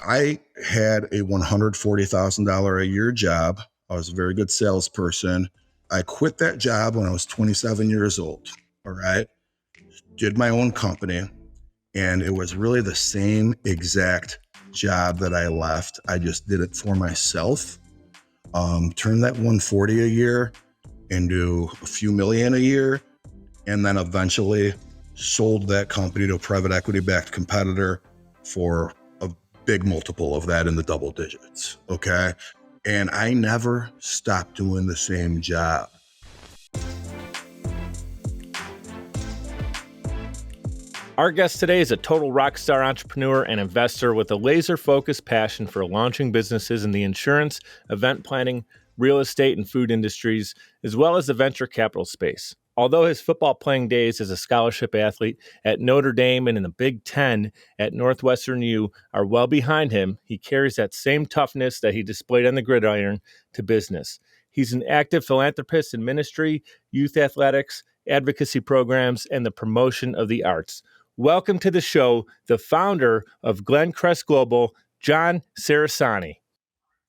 I had a $140,000 a year job. I was a very good salesperson. I quit that job when I was 27 years old. All right. Did my own company. And it was really the same exact job that I left. I just did it for myself. Turned that 140 a year into a few million a year. And then eventually sold that company to a private equity backed competitor for a big multiple of that in the double digits. Okay. And I never stopped doing the same job. Our guest today is a total rockstar entrepreneur and investor with a laser-focused passion for launching businesses in the insurance, event planning, real estate, and food industries, as well as the venture capital space. Although his football playing days as a scholarship athlete at Notre Dame and in the Big Ten at Northwestern U are well behind him, he carries that same toughness that he displayed on the gridiron to business. He's an active philanthropist in ministry, youth athletics, advocacy programs, and the promotion of the arts. Welcome to the show, the founder of Glencrest Global, John Cerasani.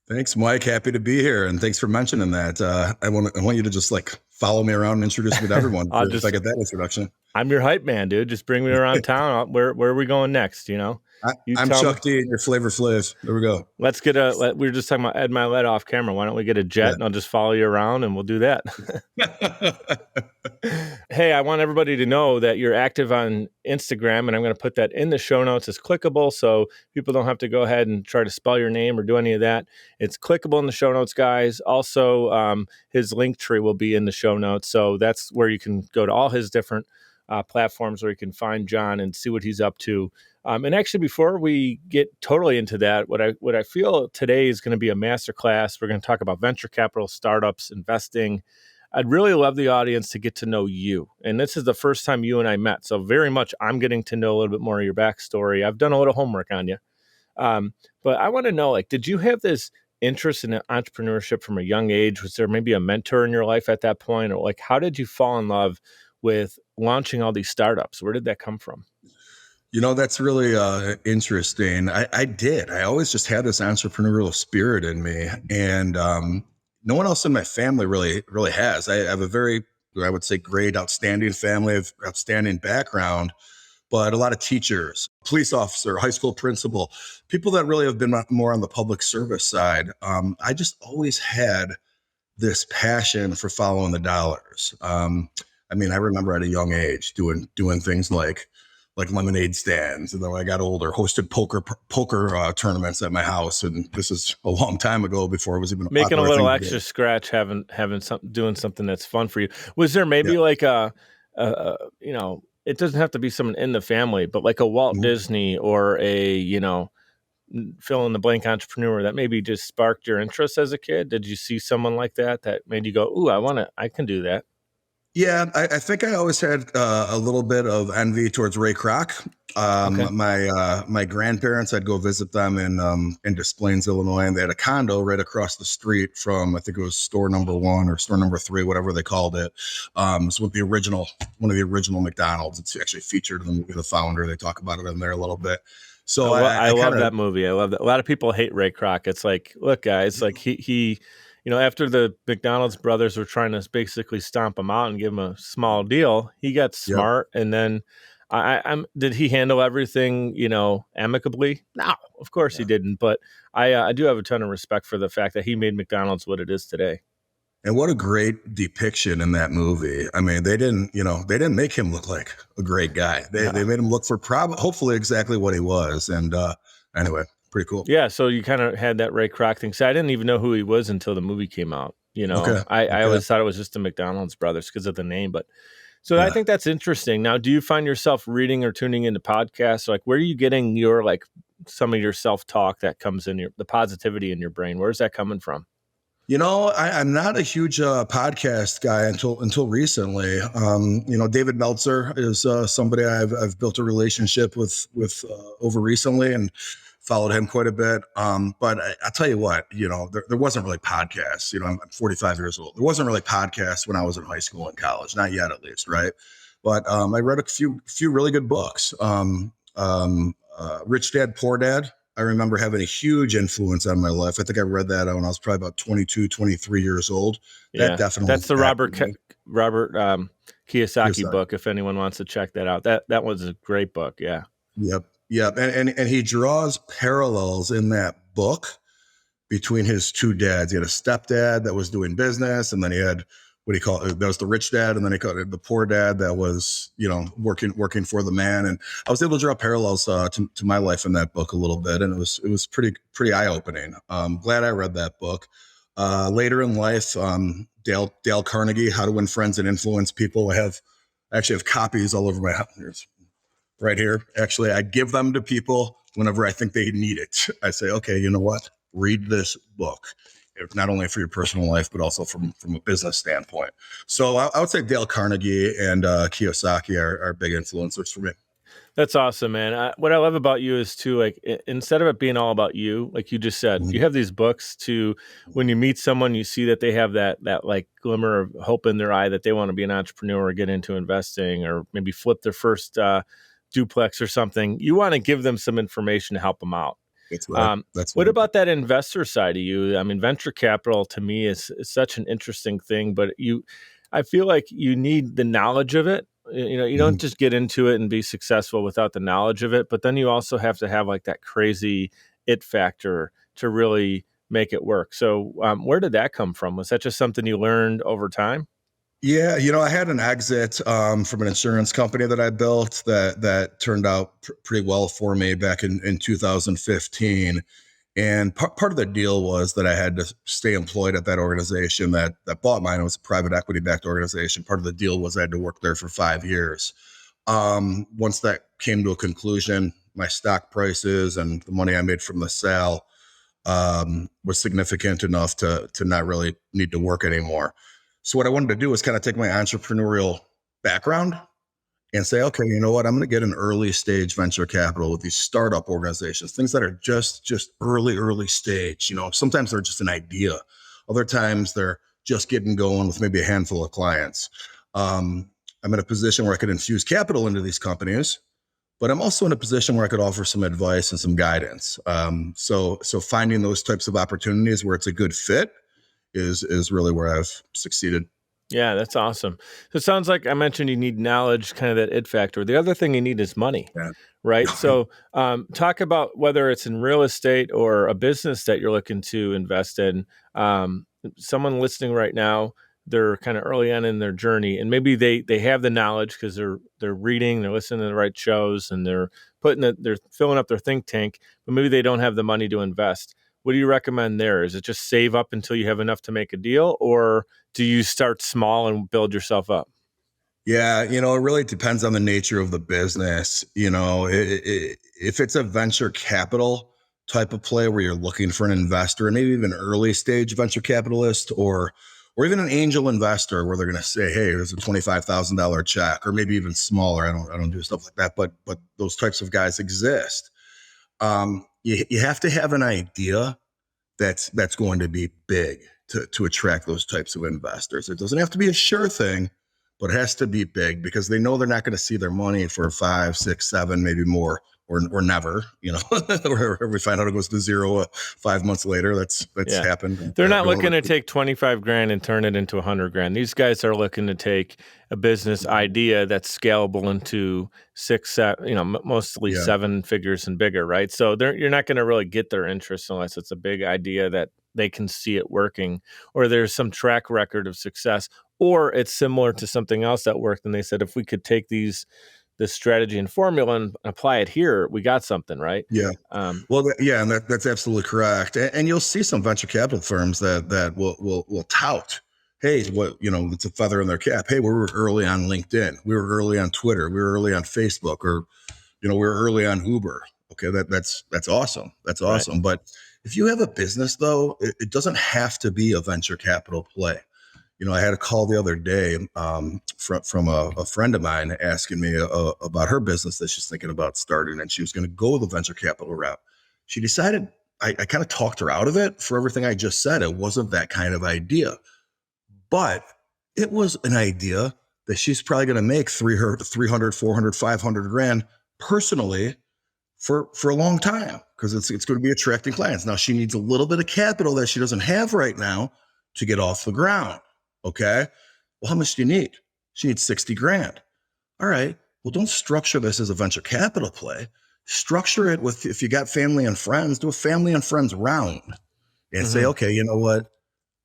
Thanks, Mike. Happy to be here, and thanks for mentioning that. I want you to just follow me around and introduce me to everyone. If I get that introduction, I'm your hype man, dude. Just bring me around town. Where are we going next? You know, I'm Chuck D and your Flavor Flav. There we go. Let's get we were just talking about Ed Milet off camera. Why don't we get a jet and I'll just follow you around and we'll do that. Hey, I want everybody to know that you're active on Instagram, and I'm going to put that in the show notes. It's clickable, so people don't have to go ahead and try to spell your name or do any of that. It's clickable in the show notes, guys. Also, his link tree will be in the show notes, so that's where you can go to all his different platforms where you can find John and see what he's up to. And actually, before we get totally into that, what I feel today is going to be a masterclass. We're going to talk about venture capital, startups, investing. I'd really love the audience to get to know you. And this is the first time you and I met. So very much I'm getting to know a little bit more of your backstory. I've done a little homework on you. But I want to know, did you have this interest in entrepreneurship from a young age? Was there maybe a mentor in your life at that point? Or how did you fall in love with launching all these startups? Where did that come from? You know, that's really interesting. I did. I always just had this entrepreneurial spirit in me. And no one else in my family really has. I have a very, I would say, great, outstanding family of outstanding background, but a lot of teachers, police officer, high school principal, people that really have been more on the public service side. I just always had this passion for following the dollars. I remember at a young age doing things like lemonade stands. And then when I got older, hosted poker tournaments at my house. And this is a long time ago before it was even making a little extra scratch, having doing something that's fun for you. Was there maybe it doesn't have to be someone in the family, but like a Walt Disney or a, fill in the blank entrepreneur that maybe just sparked your interest as a kid? Did you see someone like that made you go, ooh, I can do that? Yeah, I think I always had a little bit of envy towards Ray Kroc. My grandparents, I'd go visit them in Des Plaines, Illinois, and they had a condo right across the street from, I think it was store number 1 or store number 3, whatever they called it. It's with one of the original McDonald's. It's actually featured in the movie The Founder. They talk about it in there a little bit. So I love that movie. I love that. A lot of people hate Ray Kroc. It's like, look, guys, like he after the McDonald's brothers were trying to basically stomp him out and give him a small deal, he got smart. Yep. And then did he handle everything, amicably? No, of course he didn't. But I do have a ton of respect for the fact that he made McDonald's what it is today. And what a great depiction in that movie. I mean, they didn't make him look like a great guy. They made him look for hopefully exactly what he was. And anyway. Pretty cool. Yeah, so you kind of had that Ray Kroc thing. So I didn't even know who he was until the movie came out. I always thought it was just the McDonald's brothers because of the name. But I think that's interesting. Now, do you find yourself reading or tuning into podcasts? Where are you getting your some of your self-talk that comes in the positivity in your brain? Where's that coming from? I'm not a huge podcast guy until recently. David Meltzer is somebody I've built a relationship with over recently, and followed him quite a bit. But I'll tell you what, there wasn't really podcasts. I'm 45 years old. There wasn't really podcasts when I was in high school and college, not yet at least, right? But I read a few really good books. Rich Dad, Poor Dad I remember having a huge influence on my life. I think I read that when I was probably about 22, 23 years old. That Yeah, definitely that's the impacted me. Robert Kiyosaki Kiyosaki. book. If anyone wants to check that out, that was a great book. Yeah, Yep. Yep. And he draws parallels in that book between his two dads. He had a stepdad that was doing business, and then he had what he called that was the rich dad, and then he called it the poor dad that was, working for the man. And I was able to draw parallels to my life in that book a little bit, and it was pretty eye opening. Glad I read that book. Later in life, Dale Carnegie, How to Win Friends and Influence People. I actually have copies all over my house. Right here. Actually, I give them to people whenever I think they need it. I say, okay, you know what? Read this book, not only for your personal life, but also from a business standpoint. So I would say Dale Carnegie and Kiyosaki are big influencers for me. that's awesome, man. What I love about you is too, like instead of it being all about you, like you just said, Mhm. you have these books to when you meet someone, you see that they have that like glimmer of hope in their eye that they want to be an entrepreneur or get into investing or maybe flip their first duplex or something. You want to give them some information to help them out. That's right. That's What right. about that investor side of you? I mean, venture capital to me is such an interesting thing, but I feel like you need the knowledge of it. You don't Mhm. just get into it and be successful without the knowledge of it, but then you also have to have like that crazy it factor to really make it work. So, where did that come from? Was that just something you learned over time? Yeah, I had an exit from an insurance company that I built that turned out pretty well for me back in 2015. And part of the deal was that I had to stay employed at that organization that bought mine. It was a private equity backed organization. Part of the deal was I had to work there for 5 years. Once that came to a conclusion, my stock prices and the money I made from the sale was significant enough to not really need to work anymore. So what I wanted to do was kind of take my entrepreneurial background and say, okay, you know what? I'm going to get an early stage venture capital with these startup organizations, things that are just early stage. Sometimes they're just an idea. Other times they're just getting going with maybe a handful of clients. I'm in a position where I could infuse capital into these companies, but I'm also in a position where I could offer some advice and some guidance. So finding those types of opportunities where it's a good fit is really where I've succeeded. Yeah, that's awesome. So it sounds like I mentioned you need knowledge, kind of that it factor. The other thing you need is money, Yeah. right? So talk about whether it's in real estate or a business that you're looking to invest in. Someone listening right now, they're kind of early on in their journey, and maybe they have the knowledge because they're reading, they're listening to the right shows, and they're filling up their think tank, but maybe they don't have the money to invest. What do you recommend there? Is it just save up until you have enough to make a deal, or do you start small and build yourself up? Yeah, it really depends on the nature of the business. If it's a venture capital type of play where you're looking for an investor, and maybe even early stage venture capitalist, or even an angel investor, where they're going to say, "Hey, here's a $25,000 check," or maybe even smaller. I don't do stuff like that, but those types of guys exist. You have to have an idea that's going to be big to attract those types of investors. It doesn't have to be a sure thing, but it has to be big because they know they're not going to see their money for 5, 6, 7, maybe more, or never. Or we find out it goes to zero 5 months later. That's Yeah. happened. They're not looking to take 25 grand and turn it into 100 grand. These guys are looking to take a business idea that's scalable into six, mostly Yeah, seven figures and bigger, right? So you're not going to really get their interest unless it's a big idea that they can see it working, or there's some track record of success, or it's similar to something else that worked. And they said, if we could take this strategy and formula and apply it here, we got something, right? yeah. Well, yeah, and that's absolutely correct. And you'll see some venture capital firms that will tout, hey, it's a feather in their cap. Hey, we were early on LinkedIn, we were early on Twitter, we were early on Facebook, or we were early on Uber. Okay, that's awesome. That's Right. awesome. But if you have a business, though, it doesn't have to be a venture capital play. I had a call the other day from a friend of mine asking me about her business that she's thinking about starting, and she was going to go the venture capital route. She decided I kind of talked her out of it for everything I just said. It wasn't that kind of idea, but it was an idea that she's probably going to make 300, 400, 500 grand personally for a long time because it's going to be attracting clients. Now she needs a little bit of capital that she doesn't have right now to get off the ground. Okay. Well, how much do you need? She needs 60 grand. All right. Well, don't structure this as a venture capital play. Structure it with, if you got family and friends, do a family and friends round and say, okay, you know what?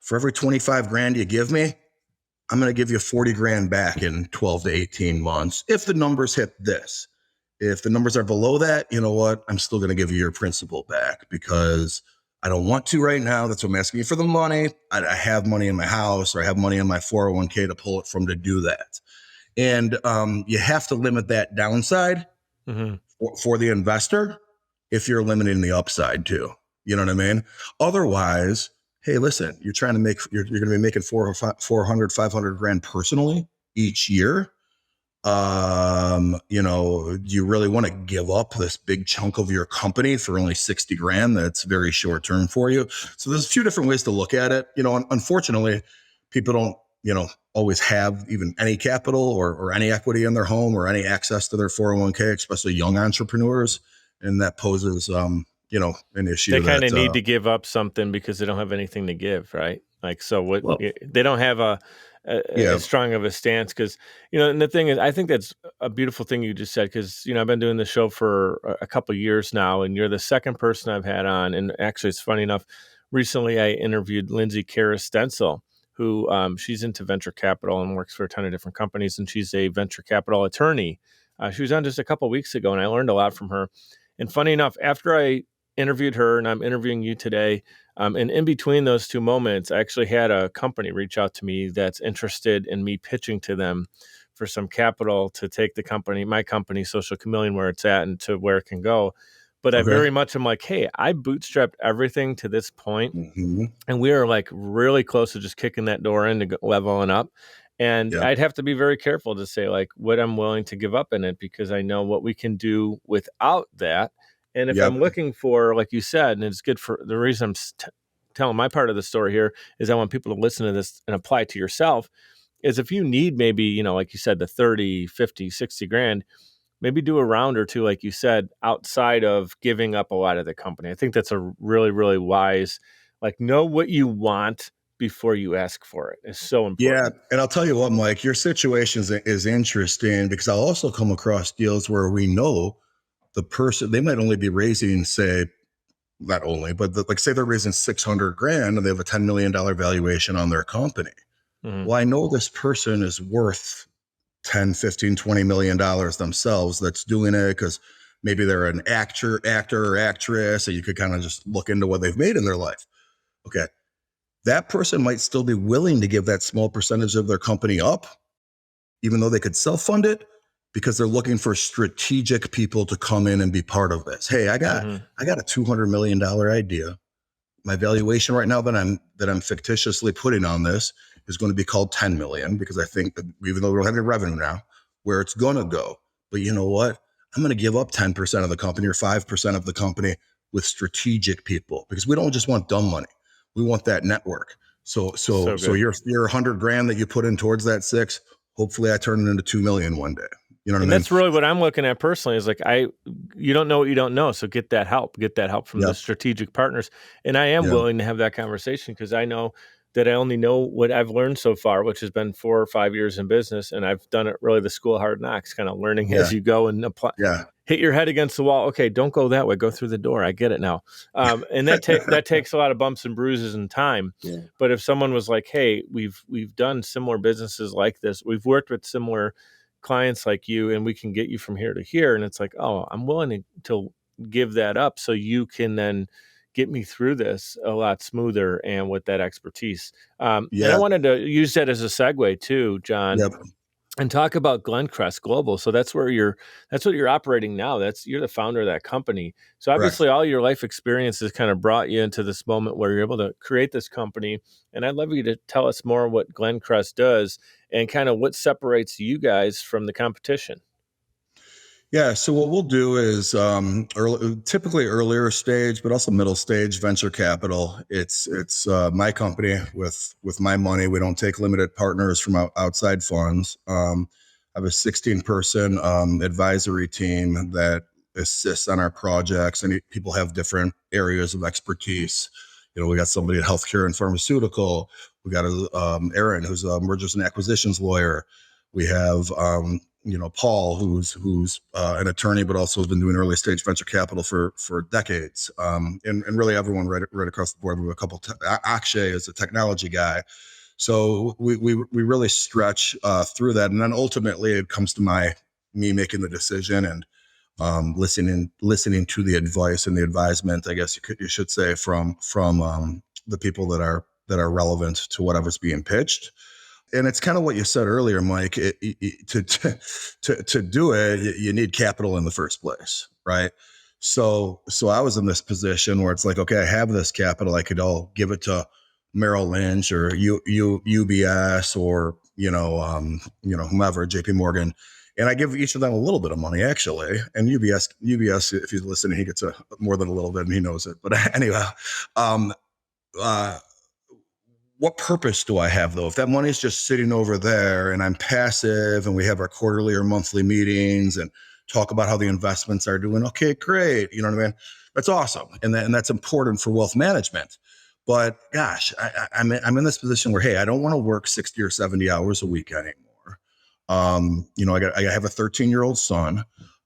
For every 25 grand you give me, I'm going to give you 40 grand back in 12 to 18 months. If the numbers hit this, if the numbers are below that, you know what? I'm still going to give you your principal back because I don't want to right now. That's what I'm asking you for the money. I have money in my house or I have money in my 401k to pull it from to do that. And you have to limit that downside for the investor if you're limiting the upside too. You know what I mean? Otherwise, hey, listen, you're trying to make, you're going to be making 400, 500 grand personally each year. You know, do you really want to give up this big chunk of your company for only 60 grand? That's very short term for you. So there's a few different ways to look at it. You know, unfortunately, people don't, you know, always have even any capital or any equity in their home or any access to their 401k, especially young entrepreneurs. And that poses, you know, an issue. They kind of need to give up something because they don't have anything to give, right? Like, so what, well, they don't have as strong of a stance because, you know, and the thing is, I think that's a beautiful thing you just said because, you know, I've been doing the show for a couple of years now and you're the second person I've had on. And actually, it's funny enough, recently I interviewed Lindsay Kara-Stencil, who she's into venture capital and works for a ton of different companies. And she's a venture capital attorney. She was on just a couple of weeks ago and I learned a lot from her. And funny enough, after I interviewed her and I'm interviewing you today, and in between those two moments, I actually had a company reach out to me that's interested in me pitching to them for some capital to take the company, my company, Social Chameleon, where it's at and to where it can go. But I very much am like, hey, I bootstrapped everything to this point, and we are like really close to just kicking that door in to leveling up. And I'd have to be very careful to say like what I'm willing to give up in it because I know what we can do without that. And if I'm looking for, like you said, and it's good for the reason I'm telling my part of the story here is I want people to listen to this and apply it to yourself is if you need maybe, you know, like you said, the 30, 50, 60 grand, maybe do a round or two, like you said, outside of giving up a lot of the company. I think that's a really, really wise, like know what you want before you ask for it. It's so important. Yeah. And I'll tell you what, Mike, your situation is interesting because I'll also come across deals where we know the person, they might only be raising, say, not only, but like say they're raising 600 grand and they have a $10 million valuation on their company. Well, I know this person is worth 10, 15, $20 million themselves that's doing it because maybe they're an actor or actress, and you could kind of just look into what they've made in their life. Okay. That person might still be willing to give that small percentage of their company up, even though they could self-fund it, because they're looking for strategic people to come in and be part of this. Hey, I got a $200 million idea. My valuation right now that I'm fictitiously putting on this is going to be called 10 million because I think that even though we don't have any revenue now, where it's going to go. But you know what? I'm going to give up 10% of the company or 5% of the company with strategic people because we don't just want dumb money. We want that network. So your 100 grand that you put in towards that 6, hopefully I turn it into 2 million one day. You know what I mean? That's really what I'm looking at personally is like, you don't know what you don't know. So get that help from the strategic partners. And I am willing to have that conversation because I know that I only know what I've learned so far, which has been 4 or 5 years in business. And I've done it really the school of hard knocks, kind of learning as you go and apply, hit your head against the wall. Okay, don't go that way. Go through the door. I get it now. And that takes a lot of bumps and bruises and time. Yeah. But if someone was like, hey, we've done similar businesses like this. We've worked with similar clients like you and we can get you from here to here. And it's like, oh, I'm willing to give that up so you can then get me through this a lot smoother and with that expertise. And I wanted to use that as a segue too, John, and talk about Glencrest Global. So that's what you're operating now. You're the founder of that company. So obviously all your life experiences kind of brought you into this moment where you're able to create this company. And I'd love you to tell us more what Glencrest does and kind of what separates you guys from the competition. Yeah. So what we'll do is typically earlier stage, but also middle stage venture capital. It's my company with my money. We don't take limited partners from outside funds. I have a 16-person advisory team that assist on our projects, and people have different areas of expertise. We got somebody in healthcare and pharmaceutical. We got Aaron, who's a mergers and acquisitions lawyer. We have Paul, who's an attorney, but also has been doing early stage venture capital for decades. And really everyone right across the board. We have a couple. Akshay is a technology guy. So we really stretch through that, and then ultimately it comes to me making the decision and listening to the advice and the advisement, I guess you should say, from the people that are relevant to whatever's being pitched. And it's kind of what you said earlier, Mike. To do it, you need capital in the first place, right? So I was in this position where it's like, okay, I have this capital. I could all give it to Merrill Lynch or UBS or whomever, JP Morgan, and I give each of them a little bit of money, actually. And UBS, if he's listening, he gets more than a little bit, and he knows it. But anyway, what purpose do I have, though? If that money is just sitting over there and I'm passive and we have our quarterly or monthly meetings and talk about how the investments are doing, okay, great. You know what I mean? That's awesome. And that's important for wealth management. But gosh, I'm in this position where, hey, I don't want to work 60 or 70 hours a week anymore. I have a 13-year-old son.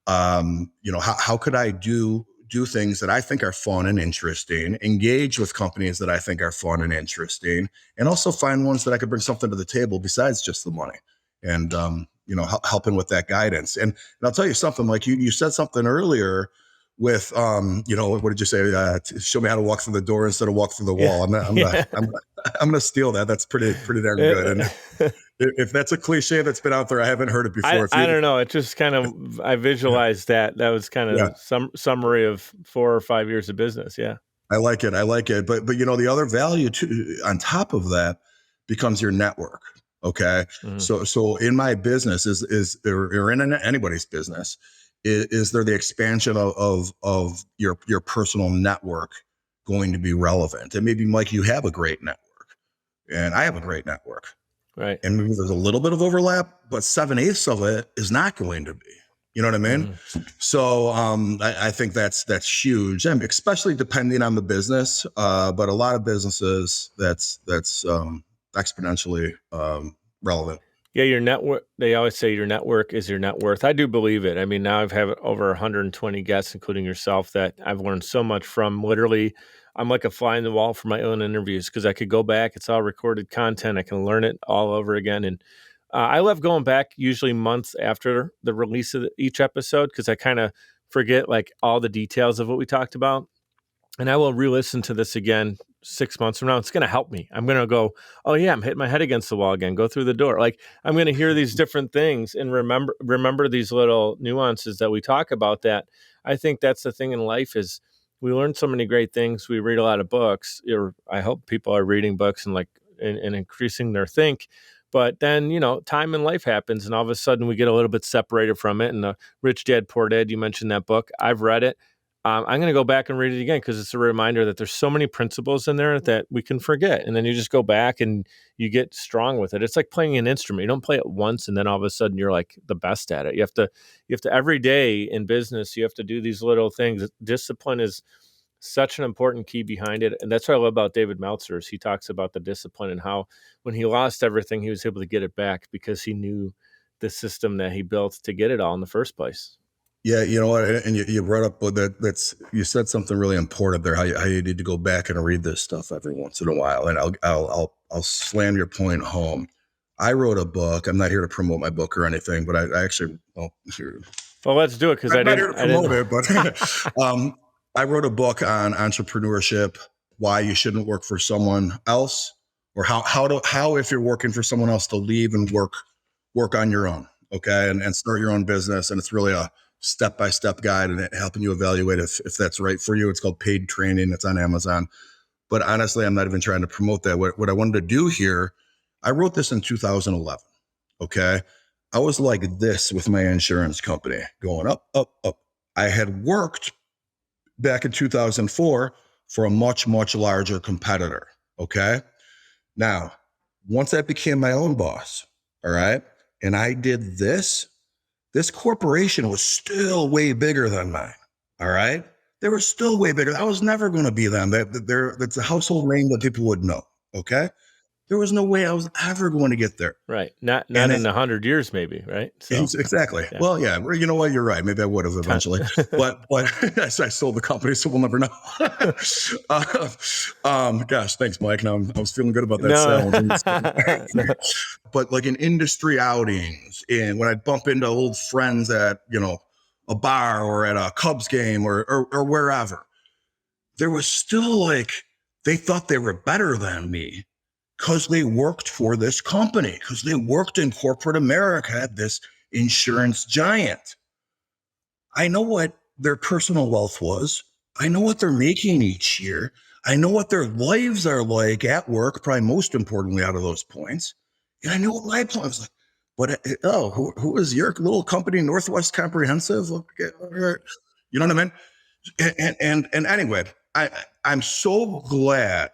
How could I do things that I think are fun and interesting, engage with companies that I think are fun and interesting, and also find ones that I could bring something to the table besides just the money, and helping with that guidance. And I'll tell you something, like you said something earlier with what did you say? Show me how to walk through the door instead of walk through the wall. Yeah. I'm gonna steal that. That's pretty darn good. And if that's a cliche that's been out there, I haven't heard it before. I don't know. It just kind of, I visualized that. That was kind of some summary of 4 or 5 years of business. Yeah. I like it. But the other value too, on top of that, becomes your network. Okay. Mm-hmm. So in my business or in anybody's business, is there the expansion of your personal network going to be relevant? And maybe, Mike, you have a great network and I have a great network. Right. And maybe there's a little bit of overlap, but 7/8 of it is not going to be. You know what I mean? Mm-hmm. So I think that's huge, and especially depending on the business. But a lot of businesses, that's exponentially relevant. Yeah, your network. They always say your network is your net worth. I do believe it. I mean, now I've had over 120 guests, including yourself, that I've learned so much from. Literally, I'm like a fly in the wall for my own interviews because I could go back. It's all recorded content. I can learn it all over again. And I love going back usually months after the release of each episode because I kind of forget like all the details of what we talked about. And I will re-listen to this again 6 months from now. It's going to help me. I'm going to go, oh yeah, I'm hitting my head against the wall again. Go through the door. Like I'm going to hear these different things and remember these little nuances that we talk about. That I think that's the thing in life is we learn so many great things. We read a lot of books. I hope people are reading books and increasing their think. But then, time in life happens and all of a sudden we get a little bit separated from it. And the Rich Dad, Poor Dad, you mentioned that book. I've read it. I'm going to go back and read it again because it's a reminder that there's so many principles in there that we can forget. And then you just go back and you get strong with it. It's like playing an instrument. You don't play it once and then all of a sudden you're like the best at it. You have to every day in business, you have to do these little things. Discipline is such an important key behind it. And that's what I love about David Meltzer is he talks about the discipline and how when he lost everything, he was able to get it back because he knew the system that he built to get it all in the first place. Yeah, you know what? And you brought up that's you said something really important there. How you need to go back and read this stuff every once in a while. And I'll slam your point home. I wrote a book. I'm not here to promote my book or anything, but I actually well, let's do it because I'm not here to promote it. But I wrote a book on entrepreneurship, why you shouldn't work for someone else, or how if you're working for someone else to leave and work on your own, okay, and start your own business. And it's really a step-by-step guide and helping you evaluate if that's right for you. It's called Paid Training. It's on Amazon. But honestly, I'm not even trying to promote that. What I wanted to do here, I wrote this in 2011. Okay. I was like this with my insurance company going up, up, up. I had worked back in 2004 for a much, much larger competitor. Okay. Now, once I became my own boss, all right, and I did this corporation was still way bigger than mine. All right. They were still way bigger. I was never going to be them. That's a household name that people would know. Okay. There was no way I was ever going to get there. Right. Not And in 100 years, maybe. Right. So exactly. yeah. Well, yeah. You know what? You're right. Maybe I would have eventually, but I sold the company, so we'll never know. Gosh, thanks, Mike. Now I was feeling good about that sale. No. But like in industry outings, and when I'd bump into old friends at a bar or at a Cubs game or wherever, there was still like they thought they were better than me because they worked for this company, because they worked in corporate America at this insurance giant. I know what their personal wealth was. I know what they're making each year. I know what their lives are like at work, probably most importantly out of those points. And I know what my plan was like. But, who is your little company, Northwest Comprehensive? You know what I mean? And anyway, I'm so glad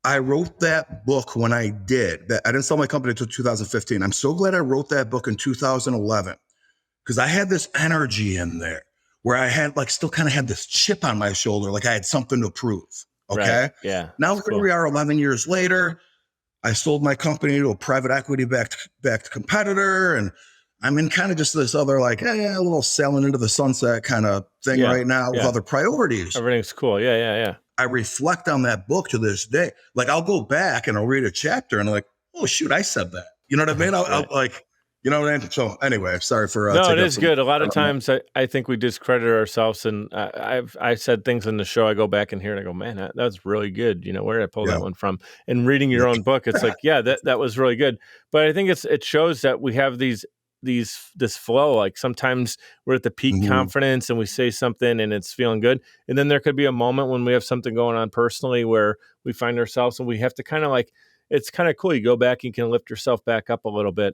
I wrote that book when I did. That I didn't sell my company until 2015. I'm so glad I wrote that book in 2011 because I had this energy in there where I had still kind of had this chip on my shoulder, like I had something to prove. Okay. Right. Yeah. Now here we are 11 years later. I sold my company to a private equity backed competitor. And I'm in kind of just this other a little sailing into the sunset kind of thing right now with other priorities. Everything's cool. Yeah. I reflect on that book to this day. Like I'll go back and I'll read a chapter and I'm like, oh shoot, I said that. You know what I mean? I'll like, you know what I mean? So anyway, sorry for no, it is good. A lot of times I think we discredit ourselves, and I said things in the show. I go back and hear and I go, man, that was really good. Where did I pull that one from? And reading your own book, it's like, yeah, that was really good. But I think it shows that we have this flow. Like sometimes we're at the peak confidence and we say something and it's feeling good, and then there could be a moment when we have something going on personally where we find ourselves and we have to kind of it's kind of cool. You go back, you can lift yourself back up a little bit.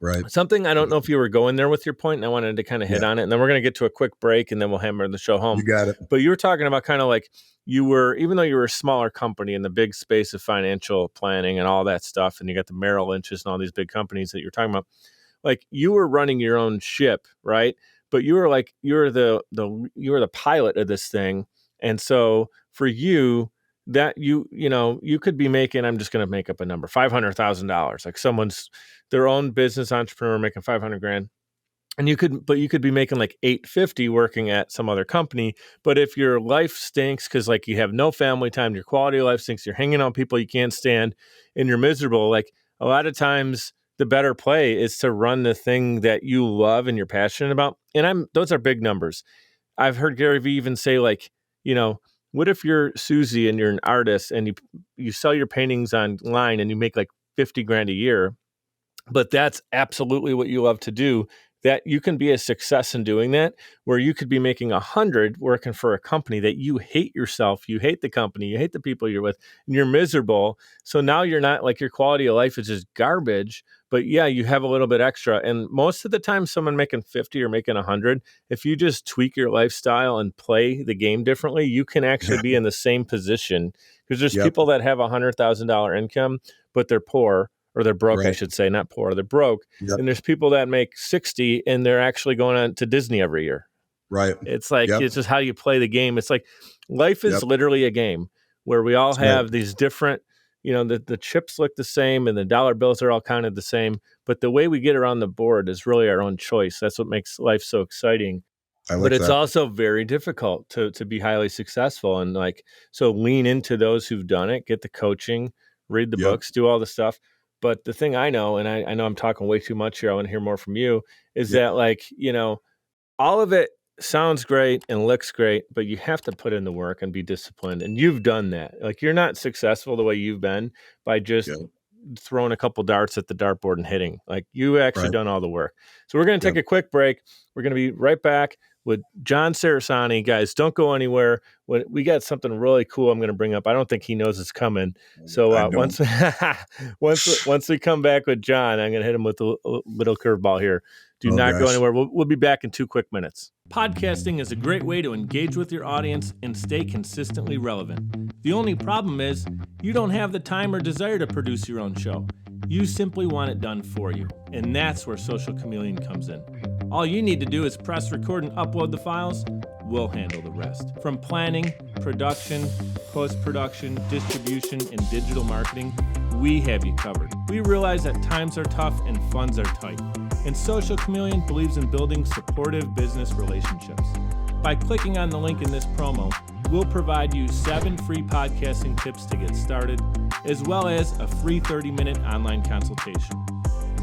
Right. Something, I don't know if you were going there with your point, and I wanted to kind of hit on it, and then we're going to get to a quick break, and then we'll hammer the show home. You got it. But you were talking about kind of like even though you were a smaller company in the big space of financial planning and all that stuff, and you got the Merrill Lynch's and all these big companies that you're talking about, like you were running your own ship, right? But you were the pilot of this thing, and so for you, that you could be making, I'm just going to make up a number, $500,000, like someone's their own business entrepreneur making $500,000, and you could be making like $850 working at some other company. But if your life stinks because like you have no family time, your quality of life stinks, you're hanging out with people you can't stand, and you're miserable, like a lot of times the better play is to run the thing that you love and you're passionate about. And those are big numbers. I've heard Gary Vee even say what if you're Susie and you're an artist and you sell your paintings online and you make like $50,000 a year, but that's absolutely what you love to do, that you can be a success in doing that, where you could be making 100 working for a company that you hate yourself, you hate the company, you hate the people you're with, and you're miserable. So now you're not like, your quality of life is just garbage, but yeah, you have a little bit extra. And most of the time someone making 50 or making 100, if you just tweak your lifestyle and play the game differently, you can actually be in the same position, because there's people that have $100,000 income, but they're poor. Or they're broke, right. I should say, not poor. They're broke. Yep. And there's people that make 60 and they're actually going on to Disney every year. Right. It's like, it's just how you play the game. It's like life is literally a game where we all have these different, the chips look the same and the dollar bills are all counted the same. But the way we get around the board is really our own choice. That's what makes life so exciting. But it's also very difficult to be highly successful. And so lean into those who've done it, get the coaching, read the books, do all the stuff. But the thing I know, and I know I'm talking way too much here, I want to hear more from you, is that all of it sounds great and looks great, but you have to put in the work and be disciplined. And you've done that. Like, you're not successful the way you've been by just throwing a couple darts at the dartboard and hitting. Like, you actually done all the work. So we're going to take a quick break. We're going to be right back with John Cerasani. Guys, don't go anywhere. We got something really cool I'm going to bring up. I don't think he knows it's coming. So once we come back with John, I'm going to hit him with a little curveball here. Do not go anywhere. We'll be back in 2 quick minutes. Podcasting is a great way to engage with your audience and stay consistently relevant. The only problem is you don't have the time or desire to produce your own show. You simply want it done for you. And that's where Social Chameleon comes in. All you need to do is press record and upload the files, we'll handle the rest. From planning, production, post-production, distribution, and digital marketing, we have you covered. We realize that times are tough and funds are tight, and Social Chameleon believes in building supportive business relationships. By clicking on the link in this promo, we'll provide you 7 free podcasting tips to get started, as well as a free 30-minute online consultation.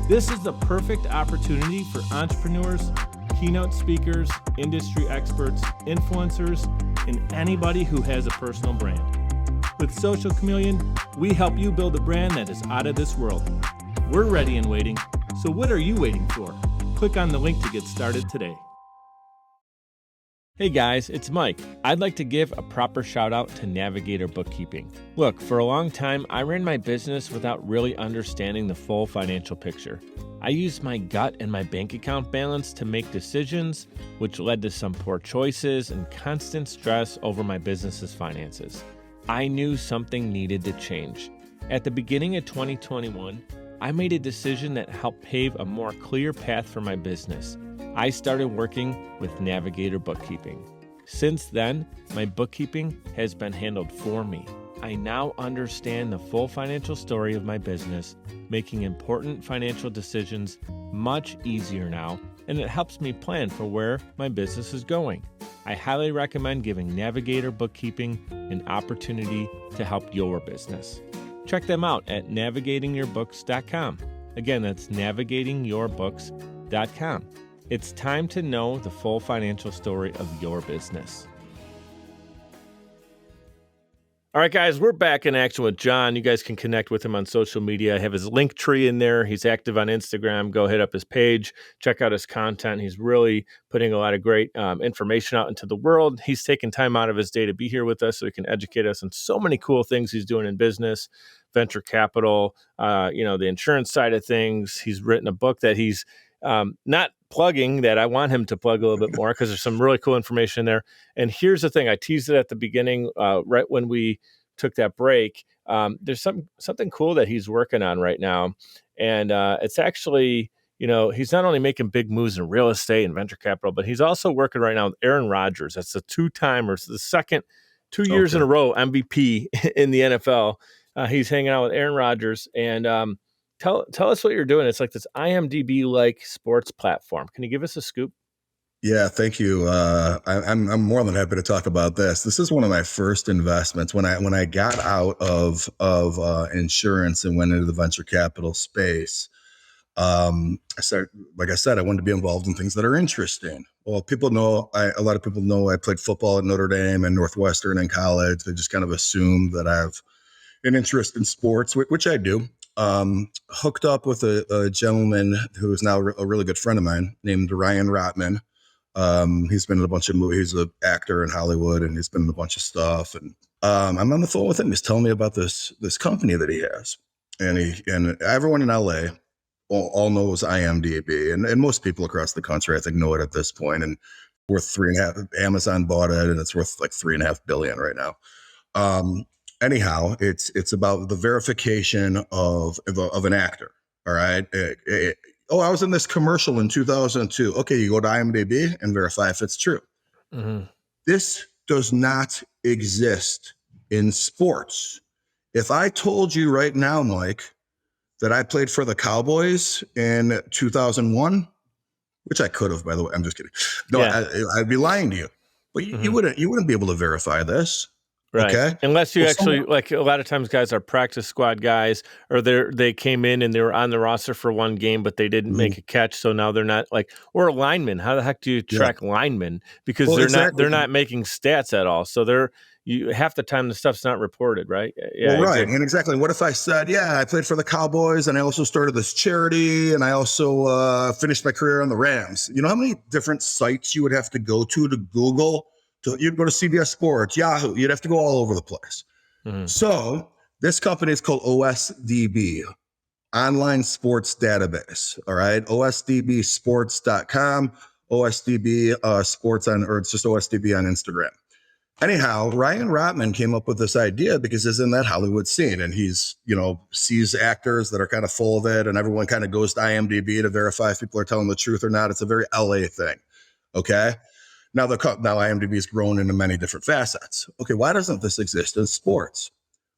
This is the perfect opportunity for entrepreneurs, keynote speakers, industry experts, influencers, and anybody who has a personal brand. With Social Chameleon, we help you build a brand that is out of this world. We're ready and waiting, so what are you waiting for? Click on the link to get started today. Hey guys, it's Mike. I'd like to give a proper shout out to Navigator Bookkeeping. Look, for a long time, I ran my business without really understanding the full financial picture. I used my gut and my bank account balance to make decisions, which led to some poor choices and constant stress over my business's finances. I knew something needed to change. At the beginning of 2021, I made a decision that helped pave a more clear path for my business. I started working with Navigator Bookkeeping. Since then, my bookkeeping has been handled for me. I now understand the full financial story of my business, making important financial decisions much easier now, and it helps me plan for where my business is going. I highly recommend giving Navigator Bookkeeping an opportunity to help your business. Check them out at navigatingyourbooks.com. Again, that's navigatingyourbooks.com. It's time to know the full financial story of your business. All right, guys, we're back in action with John. You guys can connect with him on social media. I have his link tree in there. He's active on Instagram. Go hit up his page. Check out his content. He's really putting a lot of great information out into the world. He's taken time out of his day to be here with us so he can educate us on so many cool things he's doing in business, venture capital, the insurance side of things. He's written a book that he's not plugging, that I want him to plug a little bit more because there's some really cool information there. And here's the thing, I teased it at the beginning, right when we took that break. There's something cool that he's working on right now. And it's actually, he's not only making big moves in real estate and venture capital, but he's also working right now with Aaron Rodgers. That's the the second 2 years in a row MVP in the NFL. He's hanging out with Aaron Rodgers, and Tell us what you're doing. It's like this IMDb-like sports platform. Can you give us a scoop? Yeah, thank you. I'm more than happy to talk about this. This is one of my first investments when I got out of insurance and went into the venture capital space. I started, like I said, I wanted to be involved in things that are interesting. Well, a lot of people know I played football at Notre Dame and Northwestern in college. They just kind of assume that I have an interest in sports, which I do. Hooked up with a gentleman who is now a really good friend of mine named Ryan Rottman. He's been in a bunch of movies. He's an actor in Hollywood, and he's been in a bunch of stuff. And I'm on the phone with him. He's telling me about this company that he has, and everyone in LA all knows IMDb, and most people across the country, I think, know it at this point. And worth 3.5. Amazon bought it, and it's worth like $3.5 billion right now. Anyhow, it's about the verification of an actor. All right. I was in this commercial in 2002. Okay, you go to IMDb and verify if it's true. Mm-hmm. This does not exist in sports. If I told you right now, Mike, that I played for the Cowboys in 2001, which I could have, by the way, I'm just kidding. No, yeah. I'd be lying to you. But you wouldn't be able to verify this. Right. Okay. Unless you like a lot of times guys are practice squad guys, or they came in and they were on the roster for one game, but they didn't make a catch. So now they're not or a lineman. How the heck do you track linemen? Because they're not making stats at all. So half the time the stuff's not reported, right? Yeah. Well, right. Exactly. And exactly. What if I said, I played for the Cowboys and I also started this charity and I also finished my career on the Rams. You know how many different sites you would have to go to Google? You'd go to CBS Sports, Yahoo. You'd have to go all over the place. Mm-hmm. So this company is called OSDB, Online Sports Database. All right, OSDBsports.com, OSDB Sports or it's just OSDB on Instagram. Anyhow, Ryan Rottman came up with this idea because he's in that Hollywood scene and he's, sees actors that are kind of full of it, and everyone kind of goes to IMDb to verify if people are telling the truth or not. It's a very LA thing. Okay. Now now IMDb has grown into many different facets. Okay, why doesn't this exist in sports?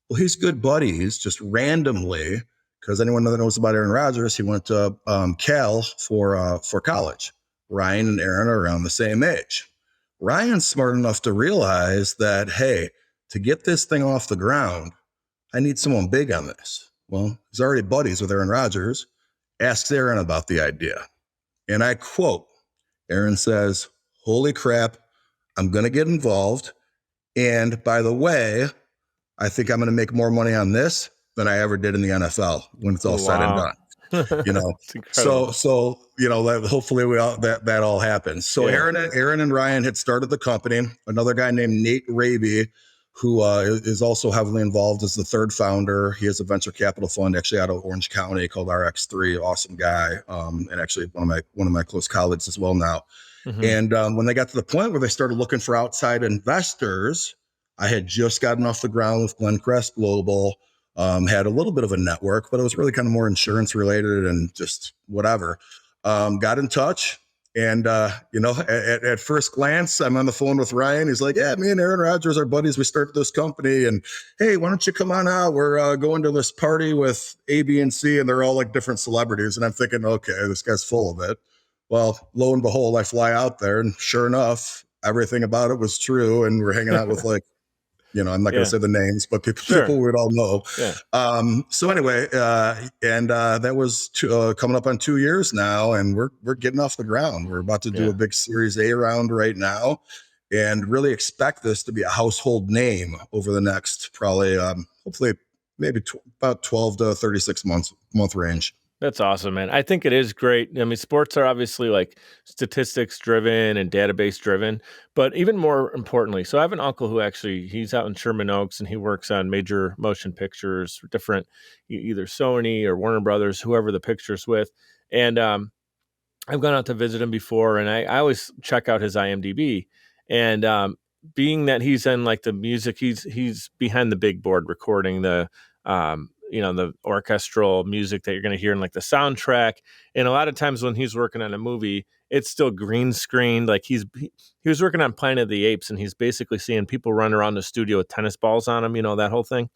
Well, he's good buddies just randomly, because anyone that knows about Aaron Rodgers, he went to Cal for college. Ryan and Aaron are around the same age. Ryan's smart enough to realize that, hey, to get this thing off the ground, I need someone big on this. Well, he's already buddies with Aaron Rodgers, asks Aaron about the idea. And I quote, Aaron says, "Holy crap, I'm going to get involved. And by the way, I think I'm going to make more money on this than I ever did in the NFL when it's all said and done." You know, so you know, hopefully that all happens. So yeah. Aaron and Ryan had started the company. Another guy named Nate Raby, who is also heavily involved as the third founder. He has a venture capital fund actually out of Orange County called RX3. Awesome guy, and actually one of my close colleagues as well now. Mm-hmm. And when they got to the point where they started looking for outside investors, I had just gotten off the ground with Glencrest Global. Had a little bit of a network, but it was really kind of more insurance related and just whatever. Got in touch, and you know, at first glance, I'm on the phone with Ryan. He's like, "Yeah, me and Aaron Rodgers are buddies. We started this company, and hey, why don't you come on out? We're going to this party with A, B, and C, and they're all like different celebrities." And I'm thinking, okay, this guy's full of it. Well, lo and behold, I fly out there, and sure enough, everything about it was true. And we're hanging out with like, you know, I'm not going to say the names, but people would all know. Yeah. So anyway, and that was coming up on 2 years now, and we're getting off the ground. We're about to do a big Series A round right now, and really expect this to be a household name over the next probably, hopefully, maybe about 12 to 36 month range. That's awesome, man. I think it is great. I mean, sports are obviously like statistics driven and database driven, but even more importantly, so I have an uncle who actually, he's out in Sherman Oaks and he works on major motion pictures, different, either Sony or Warner Brothers, whoever the picture's with. And I've gone out to visit him before, and I always check out his IMDb. And being that he's in like the music, he's behind the big board recording the you know, the orchestral music that you're going to hear in like the soundtrack. And a lot of times when he's working on a movie, it's still green screened. Like he was working on Planet of the Apes, and he's basically seeing people run around the studio with tennis balls on them, you know, that whole thing.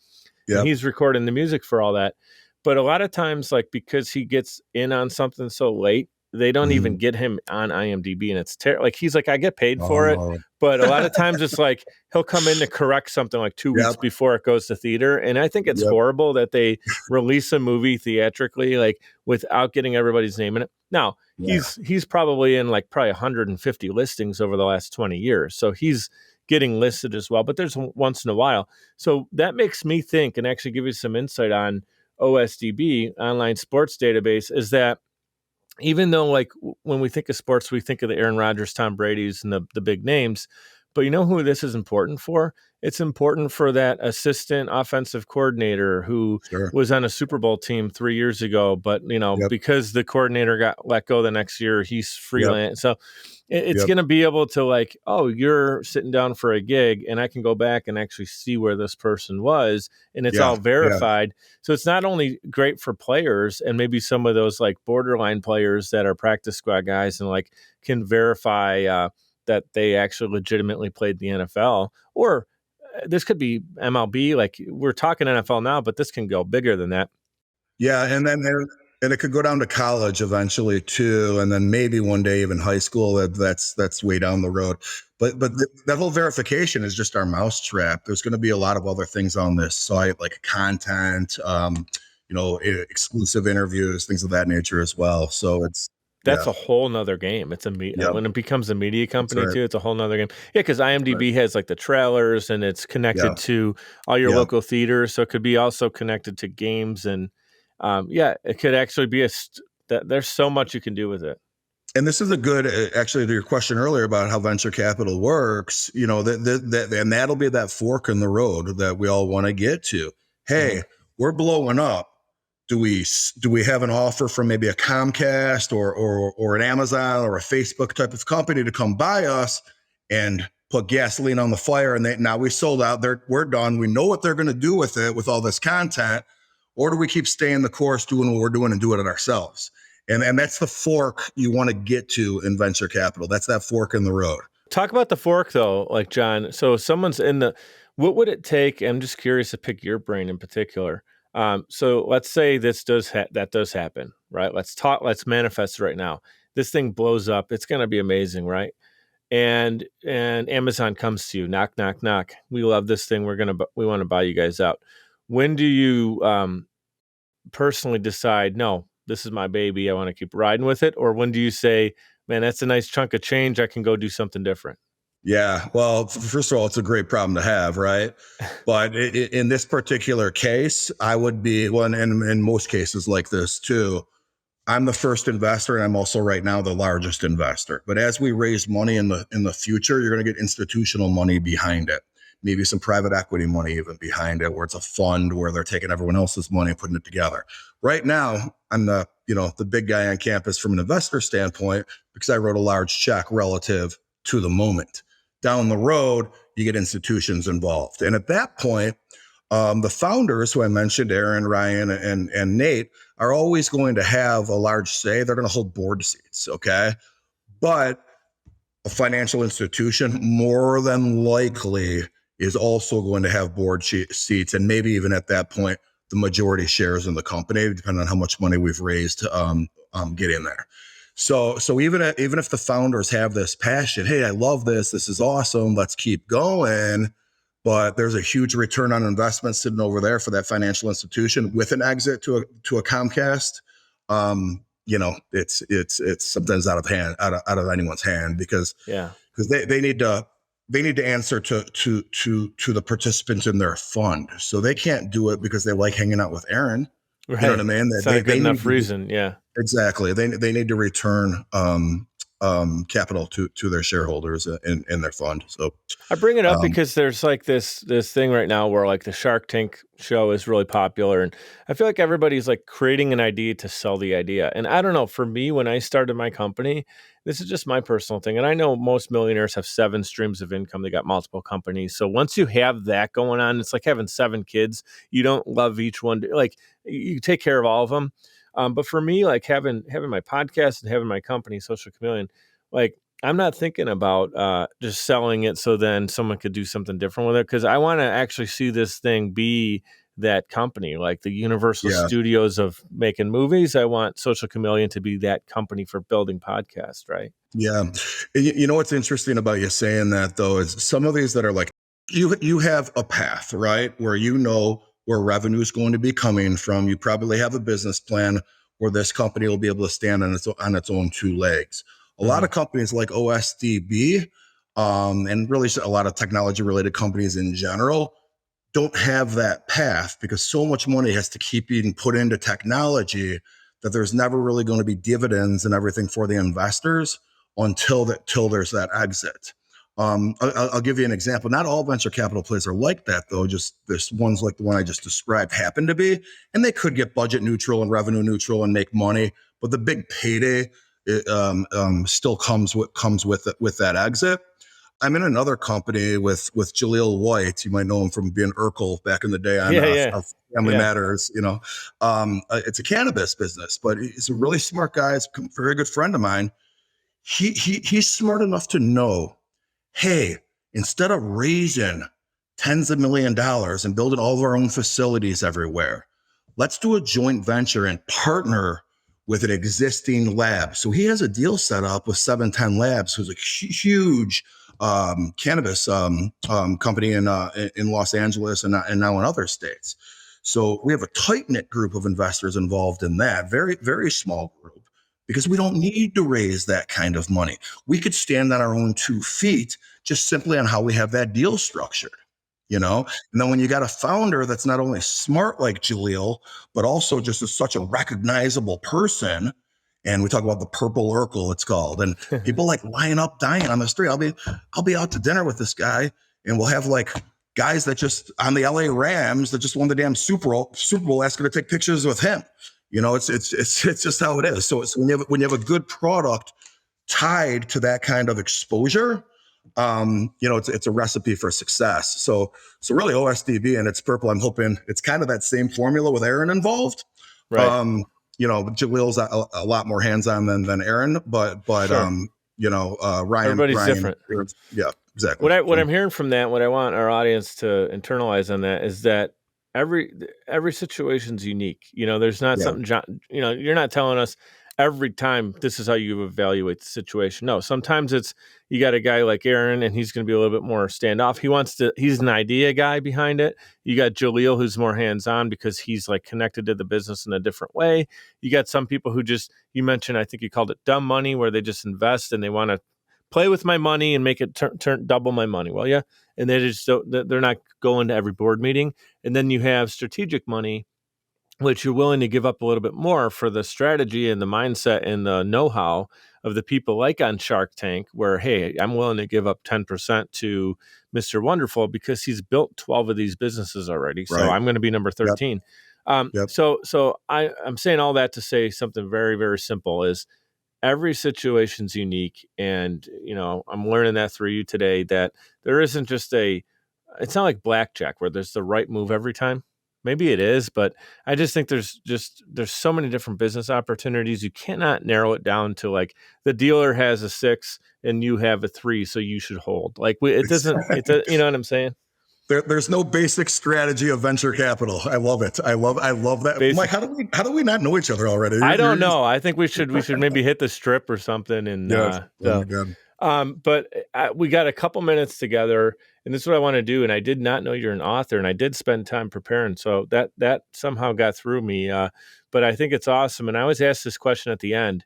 Yeah. He's recording the music for all that. But a lot of times, like, because he gets in on something so late, they don't even get him on IMDb, and it's like he's like, I get paid for it, but a lot of times it's like he'll come in to correct something like 2 weeks before it goes to theater, and I think it's horrible that they release a movie theatrically like without getting everybody's name in it. Now he's probably in like probably 150 listings over the last 20 years, so he's getting listed as well. But there's once in a while, so that makes me think, and actually give you some insight on OSDB, online sports database, is that even though, like, when we think of sports, we think of the Aaron Rodgers, Tom Brady's, and the big names, but you know who this is important for? It's important for that assistant offensive coordinator who was on a Super Bowl team 3 years ago, but, you know, because the coordinator got let go the next year, he's freelance. So it's going to be able to, like, oh, you're sitting down for a gig, and I can go back and actually see where this person was, and it's all verified. So it's not only great for players and maybe some of those like borderline players that are practice squad guys and like can verify that they actually legitimately played the NFL, or this could be MLB. Like, we're talking NFL now, but this can go bigger than that. Yeah, and then and it could go down to college eventually too, and then maybe one day even high school. That's way down the road. But that whole verification is just our mousetrap. There's going to be a lot of other things on this site, like content, you know, exclusive interviews, things of that nature as well. So that's a whole nother game. It's when it becomes a media company too, it's a whole nother game. Yeah, because IMDb has like the trailers, and it's connected to all your local theaters, so it could be also connected to games, and it could actually be there's so much you can do with it. And this is a good, actually, to your question earlier about how venture capital works, you know, and that'll be that fork in the road that we all want to get to. Hey, we're blowing up. Do we have an offer from maybe a Comcast or an Amazon or a Facebook type of company to come buy us and put gasoline on the fire? And now we sold out. We're done. We know what they're going to do with it, with all this content. Or do we keep staying the course, doing what we're doing, and do it ourselves? And that's the fork you want to get to in venture capital. That's that fork in the road. Talk about the fork though, like John. So someone's in the, what would it take? I'm just curious to pick your brain in particular. So let's say this that does happen, right? Let's manifest right now. This thing blows up. It's going to be amazing, right? And Amazon comes to you, knock, knock, knock. We love this thing. We want to buy you guys out. When do you personally decide, no, this is my baby, I want to keep riding with it? Or when do you say, man, that's a nice chunk of change, I can go do something different? Yeah. Well, first of all, it's a great problem to have, right? But in this particular case, I would be one, and in most cases like this too, I'm the first investor, and I'm also right now the largest investor. But as we raise money in the future, you're going to get institutional money behind it, maybe some private equity money even behind it, where it's a fund where they're taking everyone else's money and putting it together. Right now, I'm the big guy on campus from an investor standpoint because I wrote a large check relative to the moment. Down the road, you get institutions involved, and at that point, the founders who I mentioned, Aaron, Ryan, and Nate, are always going to have a large say. They're going to hold board seats, okay? But a financial institution more than likely is also going to have board seats, and maybe even at that point, the majority shares in the company, depending on how much money we've raised to get in there. So even if the founders have this passion, hey, I love this. This is awesome. Let's keep going. But there's a huge return on investment sitting over there for that financial institution with an exit to a Comcast. It's sometimes out of anyone's hand because they need to answer to the participants in their fund. So they can't do it because they like hanging out with Aaron. Right. You know what I mean? It's not a good enough reason. Yeah. Exactly. They need to return capital to their shareholders in their fund. So I bring it up because there's like this thing right now where like the Shark Tank show is really popular, and I feel like everybody's like creating an idea to sell the idea. And I don't know, for me, when I started my company, this is just my personal thing. And I know most millionaires have 7 streams of income. They got multiple companies. So once you have that going on, it's like having 7 kids. You don't love each one. Like you take care of all of them. But for me, like having my podcast and having my company, Social Chameleon, like I'm not thinking about just selling it so then someone could do something different with it, because I want to actually see this thing be that company, like the Universal Studios of making movies. I want Social Chameleon to be that company for building podcasts, right? Yeah. You know what's interesting about you saying that, though, is some of these that are like, you have a path, right, where you know where revenue is going to be coming from. You probably have a business plan where this company will be able to stand on its own 2 legs. A lot of companies like OSDB, and really a lot of technology-related companies in general, don't have that path because so much money has to keep being put into technology that there's never really going to be dividends and everything for the investors until there's that exit. I'll give you an example. Not all venture capital plays are like that, though. Just there's ones like the one I just described happen to be, and they could get budget neutral and revenue neutral and make money, but the big payday still comes with that exit. I'm in another company with Jaleel White. You might know him from being Urkel back in the day on Family Matters. It's a cannabis business, but he's a really smart guy. He's a very good friend of mine. He's smart enough to know, hey, instead of raising tens of $1 millions and building all of our own facilities everywhere, let's do a joint venture and partner with an existing lab. So he has a deal set up with 710 Labs, who's a huge cannabis company in Los Angeles and now in other states. So we have a tight-knit group of investors involved in that, very, very small group, because we don't need to raise that kind of money. We could stand on our own 2 feet just simply on how we have that deal structured. And then when you got a founder that's not only smart like Jaleel, but also just such a recognizable person, and we talk about the purple Urkel, it's called, and people like line up dying on the street. I'll be out to dinner with this guy, and we'll have like guys that just on the LA Rams that just won the damn Super Bowl asking to take pictures with him. It's just how it is. So it's when you have a good product tied to that kind of exposure, it's a recipe for success. So really OSDB and it's purple. I'm hoping it's kind of that same formula with Aaron involved. Right. Jaleel's a lot more hands-on than Aaron, but sure. Everybody's Ryan. different. Yeah, exactly. What I'm hearing from that, what I want our audience to internalize on that is that every situation's unique. There's not Yeah, something, you're not telling us every time this is how you evaluate the situation. No, sometimes it's you got a guy like Aaron and he's going to be a little bit more standoff. He's an idea guy behind it. You got Jaleel who's more hands-on because he's like connected to the business in a different way. You got some people who you mentioned, I think you called it dumb money, where they just invest and they want to play with my money and make it turn double my money. Well, yeah. And they're not going to every board meeting. And then you have strategic money, which you're willing to give up a little bit more for the strategy and the mindset and the know-how of the people like on Shark Tank, where, hey, I'm willing to give up 10% to Mr. Wonderful because he's built 12 of these businesses already. So right. I'm going to be number 13. Yep. So I'm saying all that to say something very, very simple is every situation's unique. And, I'm learning that through you today, that there isn't it's not like blackjack where there's the right move every time. Maybe it is, but I just think there's so many different business opportunities. You cannot narrow it down to like the dealer has a 6 and you have a 3, so you should hold. Like it doesn't, you know what I'm saying? There's no basic strategy of venture capital. I love it. I love that. Mike, how do we not know each other already? I don't know. I think we should maybe hit the strip or something. And yes. Oh my God. but we got a couple minutes together, and this is what I want to do. And I did not know you're an author, and I did spend time preparing, so that somehow got through me. But I think it's awesome. And I always ask this question at the end,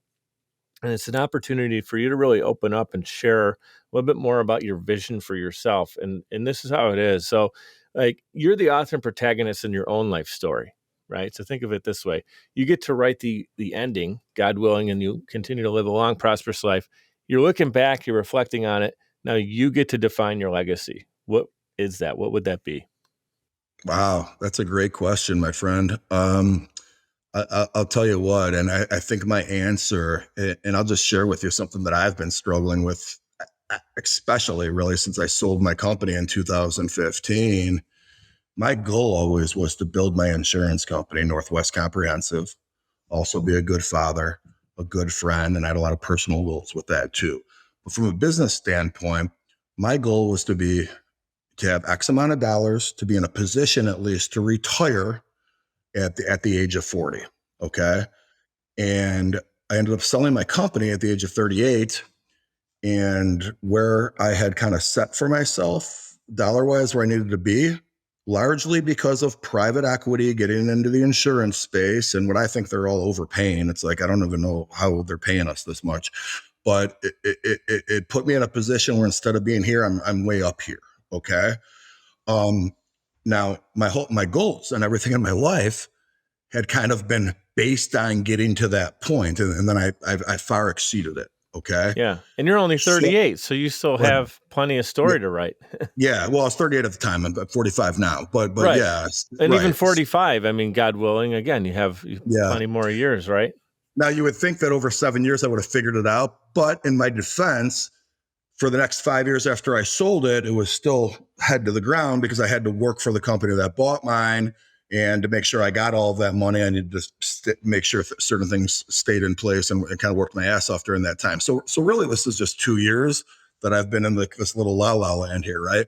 and it's an opportunity for you to really open up and share a little bit more about your vision for yourself. And this is how it is. So, like, you're the author and protagonist in your own life story, right? So think of it this way: you get to write the ending, God willing, and you continue to live a long, prosperous life. You're looking back, you're reflecting on it. Now you get to define your legacy. What is that? What would that be? Wow, that's a great question, my friend. I'll tell you what, and I think my answer, and I'll just share with you something that I've been struggling with, especially really since I sold my company in 2015. My goal always was to build my insurance company, Northwest Comprehensive, also be a good father, a good friend, and I had a lot of personal goals with that too. But from a business standpoint, my goal was to have X amount of dollars, to be in a position at least to retire at the age of 40. Okay. And I ended up selling my company at the age of 38. And where I had kind of set for myself dollar wise where I needed to be, largely because of private equity getting into the insurance space and what I think they're all overpaying. It's like, I don't even know how they're paying us this much, but it put me in a position where instead of being here, I'm way up here. Okay. Now my goals and everything in my life had kind of been based on getting to that point, and then I far exceeded it. Okay. Yeah. And you're only 38, so you still have plenty of story to write. Yeah. Well, I was 38 at the time. I'm 45 now, but right. yeah. And even 45, I mean, God willing, again, you have Yeah. plenty more years, right? Now you would think that over 7 years I would have figured it out, but in my defense, for the next 5 years after I sold it, it was still head to the ground because I had to work for the company that bought mine. And to make sure I got all of that money, I needed to make sure certain things stayed in place and kind of worked my ass off during that time. So really, this is just 2 years that I've been in this little la-la land here, right?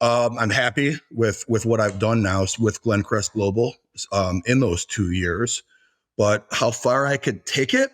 I'm happy with what I've done now with Glencrest Global in those 2 years. But how far I could take it,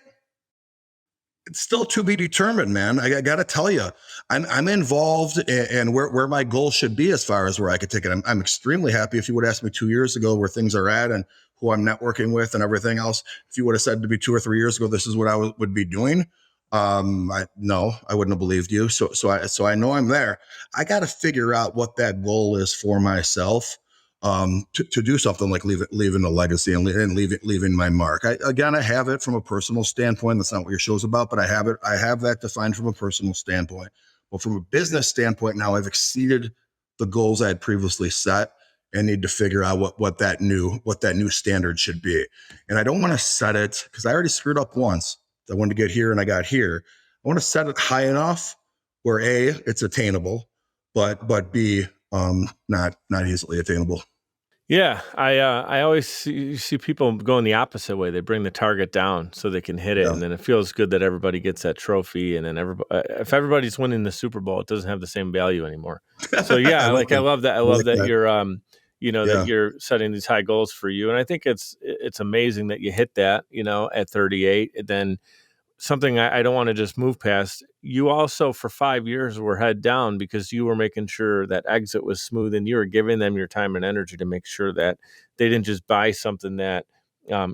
it's still to be determined, man. I got to tell you, I'm involved in where my goal should be as far as where I could take it. I'm extremely happy. If you would ask me 2 years ago where things are at and who I'm networking with and everything else, if you would have said to me 2 or 3 years ago, this is what I would be doing, I wouldn't have believed you. So I know I'm there. I got to figure out what that goal is for myself. To do something like leaving a legacy and leaving my mark. I have it from a personal standpoint. That's not what your show's about, but I have that defined from a personal standpoint. Well, from a business standpoint, now I've exceeded the goals I had previously set and need to figure out what that new standard should be. And I don't want to set it because I already screwed up once. I wanted to get here and I got here. I want to set it high enough where A, it's attainable, but B, not easily attainable. Yeah, I always see people going the opposite way. They bring the target down so they can hit it, Yeah. and then it feels good that everybody gets that trophy. And then if everybody's winning the Super Bowl, it doesn't have the same value anymore. So yeah, I like I that. love that. I I love like that that. you're that Yeah. you're setting these high goals for you, and I think it's amazing that you hit that at 38. And then something I don't want to just move past. You also, for 5 years, were head down because you were making sure that exit was smooth, and you were giving them your time and energy to make sure that they didn't just buy something that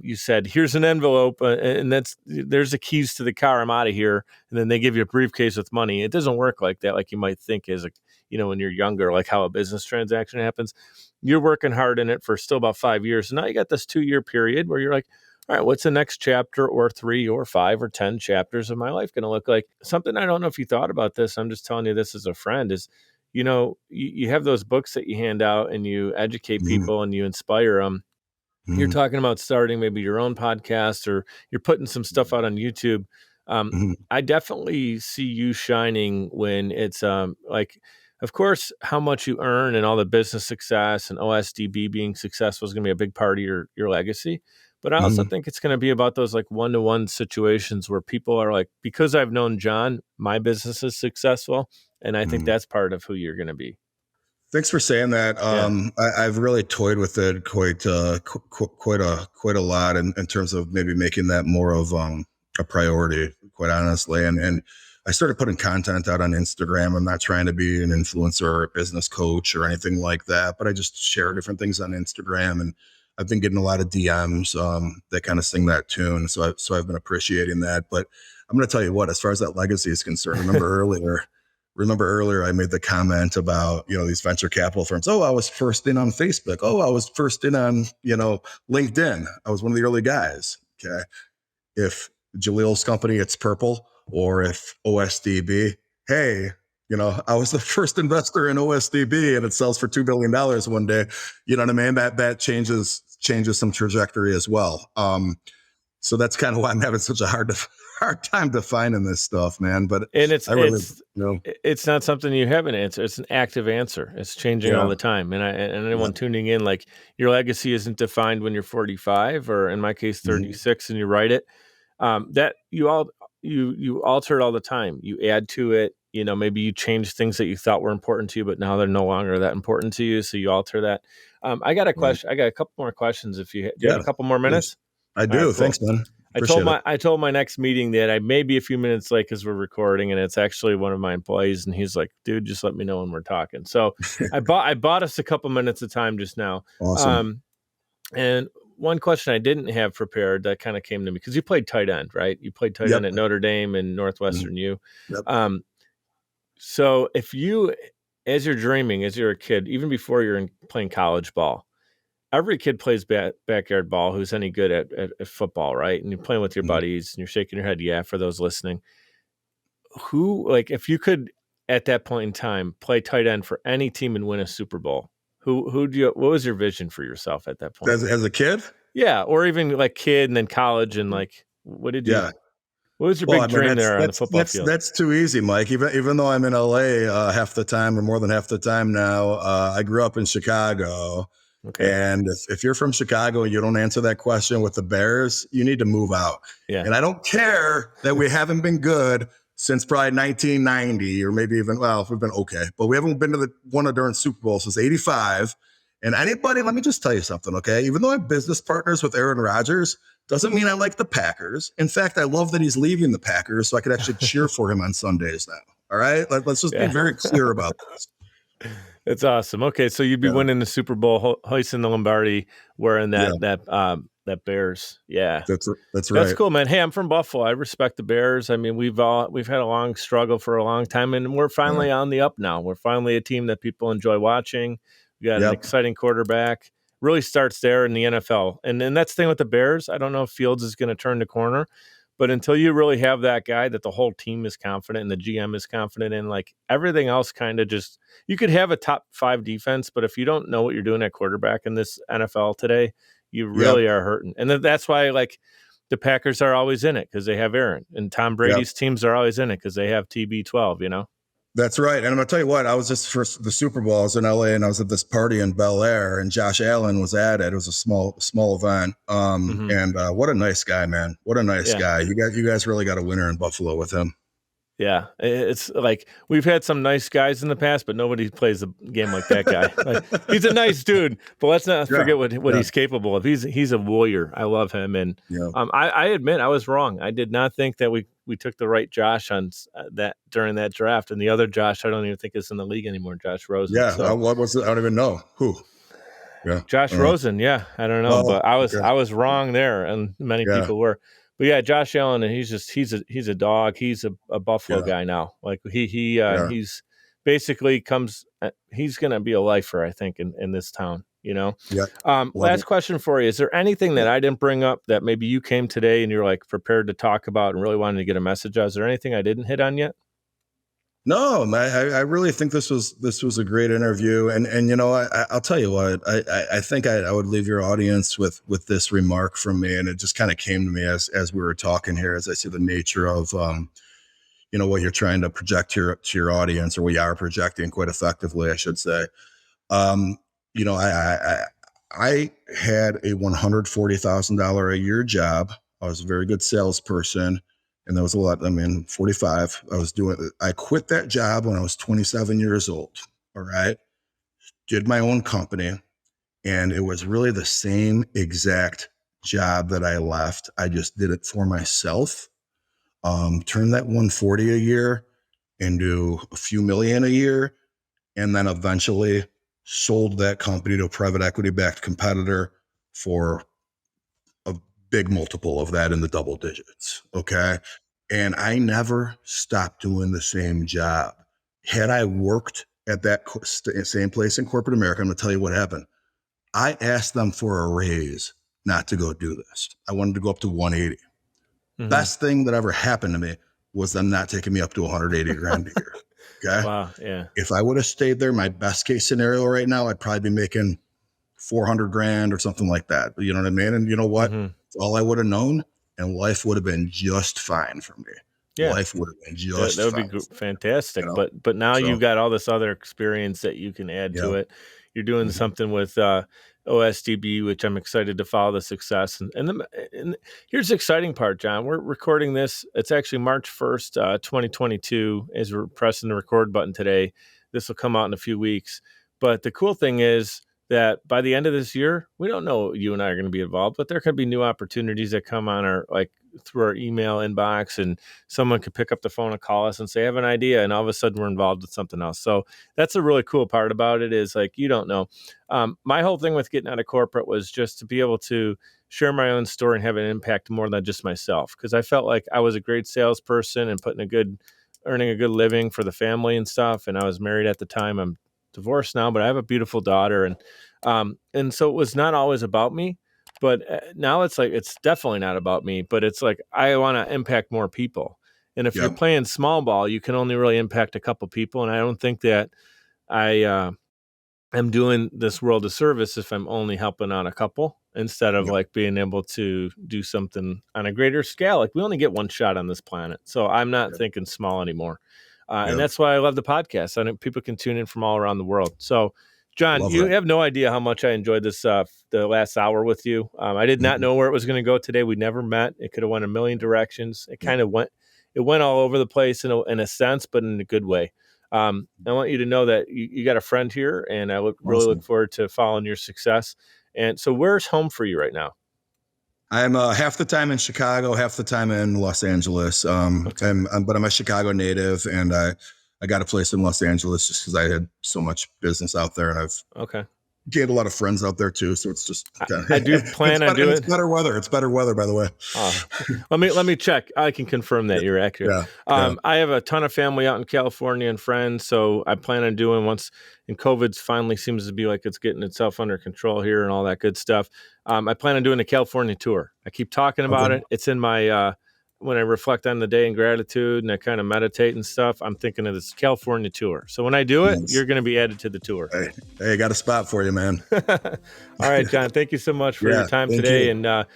you said, "Here's an envelope, and there's the keys to the car. I'm out of here." And then they give you a briefcase with money. It doesn't work like that, like you might think as when you're younger, like how a business transaction happens. You're working hard in it for still about 5 years. And now you got this 2 year period where you're like, all right, what's the next chapter or 3 or 5 or 10 chapters of my life going to look like? Something I don't know if you thought about this. I'm just telling you this as a friend is, you have those books that you hand out and you educate Mhm. people and you inspire them. You're Mhm. talking about starting maybe your own podcast, or you're putting some stuff out on YouTube. Mhm. I definitely see you shining when it's like, of course, how much you earn and all the business success and OSDB being successful is going to be a big part of your legacy. But I also Mhm. think it's going to be about those like one-to-one situations where people are like, because I've known John, my business is successful, and I think Mhm. that's part of who you're going to be. Thanks for saying that. Yeah. I've really toyed with it quite a lot in terms of maybe making that more of a priority, quite honestly. And I started putting content out on Instagram. I'm not trying to be an influencer or a business coach or anything like that, but I just share different things on Instagram, and I've been getting a lot of DMs that kind of sing that tune. So I've been appreciating that. But I'm going to tell you what, as far as that legacy is concerned, remember earlier I made the comment about, these venture capital firms. Oh, I was first in on Facebook. Oh, I was first in on, LinkedIn. I was one of the early guys. Okay. If Jaleel's company, it's purple, or if OSDB, hey, I was the first investor in OSDB and it sells for $2 billion one day. You know what I mean? That changes some trajectory as well. So that's kind of why I'm having such a hard time defining this stuff, man. But And it's I really, it's it's not something you have an answer. It's an active answer. It's changing all yeah. the time. And Yeah. anyone tuning in, like, your legacy isn't defined when you're 45, or in my case Mhm. 36, and you write it. That you alter it all the time. You add to it. Maybe you change things that you thought were important to you, but now they're no longer that important to you. So you alter that. I got a Right. question. I got a couple more questions. If do you have Yeah. a couple more Please. minutes? I All right, do. cool. Thanks, man. Appreciate it. I told my next meeting that I may be a few minutes late because we're recording, and it's actually one of my employees, and he's like, "Dude, just let me know when we're talking." So I bought us a couple minutes of time just now. Awesome. Um, and one question I didn't have prepared that kind of came to me because you played tight end, right? You played tight end Yep. at Notre Dame and Mhm. Northwestern U. Yep. Um, so if you, as you're dreaming, as you're a kid, even before you're playing college ball, every kid plays backyard ball who's any good at football, right? And you're playing with your Mhm. buddies and you're shaking your head, yeah, for those listening. Who, like, if you could at that point in time play tight end for any team and win a Super Bowl, what was your vision for yourself at that point? As a kid? Yeah, or even like kid and then college, and like, Yeah. what was your Well, I big mean, dream that's there on the that's football that's field? that's too easy, Mike. Even though I'm in LA half the time or more than half the time now, I grew up in Chicago. Okay. And if you're from Chicago and you don't answer that question with the Bears, you need to move out. Yeah. And I don't care that we haven't been good since probably 1990, or maybe even, well, we've been okay, but we haven't been to one of during Super Bowl since 85. And anybody, let me just tell you something, okay? Even though I'm business partners with Aaron Rodgers, doesn't mean I like the Packers. In fact, I love that he's leaving the Packers so I could actually cheer for him on Sundays now. All right? Let's just be Yeah. very clear about this. It's awesome. Okay, so you'd be Yeah. winning the Super Bowl, hoisting the Lombardi, wearing Yeah. that Bears. Yeah. That's That's right. cool, man. Hey, I'm from Buffalo. I respect the Bears. I mean, we've had a long struggle for a long time, and we're Yeah. finally on the up now. We're finally a team that people enjoy watching. We got an Yep. exciting quarterback. Really starts there in the NFL, and that's the thing with the Bears. I don't know if Fields is going to turn the corner, but until you really have that guy that the whole team is confident and the GM is confident in, like, everything else kind of just, you could have a top 5 defense, but if you don't know what you're doing at quarterback in this NFL today, you Yep. really are hurting. And that's why, like, the Packers are always in it because they have Aaron, and Tom Yep. Brady's teams are always in it because they have TB12. That's right. And I'm gonna tell you what, I was just for the Super Bowl. I was in LA and I was at this party in Bel Air, and Josh Allen was at it. It was a small event. And what a nice guy, man. What a nice guy. You guys really got a winner in Buffalo with him. Yeah, it's like we've had some nice guys in the past, but nobody plays a game like that guy. Like, he's a nice dude, but let's not forget what he's capable of. He's a warrior. I love him, and I admit I was wrong. I did not think that we took the right Josh on that during that draft, and the other Josh I don't even think is in the league anymore. Josh Rosen. Yeah, so. What was it? I don't even know who. Yeah, Josh Rosen. Yeah, I don't know, but I was wrong there, and many people were. But yeah, Josh Allen, and he's a dog. He's a Buffalo guy now. Like he's basically he's going to be a lifer, I think, in this town, you know? Yeah. Last question for you. Is there anything that I didn't bring up that maybe you came today and you're like prepared to talk about and really wanted to get a message out? Is there anything I didn't hit on yet? No, I really think this was a great interview, and you know, I'll tell you what, I think I would leave your audience with this remark from me, and it just kind of came to me as we were talking here, as I see the nature of you know, what you're trying to project to your audience, or what you are projecting quite effectively, I should say. You know, I had a $140,000 a year job. I was a very good salesperson. And that was a lot. I mean, 45, I quit that job when I was 27 years old. All right. Did my own company. And it was really the same exact job that I left. I just did it for myself. Turned that 140 a year into a few million a year. And then eventually sold that company to a private equity backed competitor for a big multiple of that in the double digits. Okay. And I never stopped doing the same job. Had I worked at that same place in corporate America, I'm going to tell you what happened. I asked them for a raise not to go do this. I wanted to go up to 180. Best thing that ever happened to me was them not taking me up to 180 grand a year. Okay. Wow. Yeah. If I would have stayed there, my best case scenario right now, I'd probably be making 400 grand or something like that. You know what I mean? And you know what? It's all I would have known. And life would have been just fine for me. Yeah, life would have been just that would be fantastic. You know? But now you've got all this other experience that you can add to it. You're doing something with OSDB, which I'm excited to follow the success. And here's the exciting part, John. We're recording this. It's actually March 1st, 2022, as we're pressing the record button today. This will come out in a few weeks. But the cool thing is that by the end of this year, we don't know you and I are going to be involved, but there could be new opportunities that come on through our email inbox, and someone could pick up the phone and call us and say, I have an idea. And all of a sudden we're involved with something else. So that's a really cool part about it, is like, you don't know. My whole thing with getting out of corporate was just to be able to share my own story and have an impact more than just myself. Cause I felt like I was a great salesperson and earning a good living for the family and stuff. And I was married at the time. I'm divorced now, but I have a beautiful daughter, and so it was not always about me, but now it's like, it's definitely not about me, but it's like, I want to impact more people. And if you're playing small ball, you can only really impact a couple people. And I don't think that I am doing this world a service if I'm only helping out a couple, instead of like being able to do something on a greater scale. Like, we only get one shot on this planet. So I'm not thinking small anymore. And that's why I love the podcast. I know people can tune in from all around the world. So, John, you have no idea how much I enjoyed this, the last hour with you. I did not know where it was going to go today. We never met. It could have went a million directions. It kind of went all over the place in a sense, but in a good way. I want you to know that you got a friend here, and I really look forward to following your success. And so, where's home for you right now? I'm half the time in Chicago, half the time in Los Angeles. But I'm a Chicago native, and I got a place in Los Angeles just because I had so much business out there, and I've gained a lot of friends out there too. So it's just I do plan on doing. It's better weather. It's better weather, by the way. Let me check. I can confirm that you're accurate. I have a ton of family out in California and friends, so I plan on doing, once, and COVID's finally seems to be like it's getting itself under control here and all that good stuff. I plan on doing a California tour. I keep talking about it. It's in my when I reflect on the day in gratitude and I kind of meditate and stuff, I'm thinking of this California tour. So when I do it, you're going to be added to the tour. Hey, got a spot for you, man. All right, John, thank you so much for your time today. And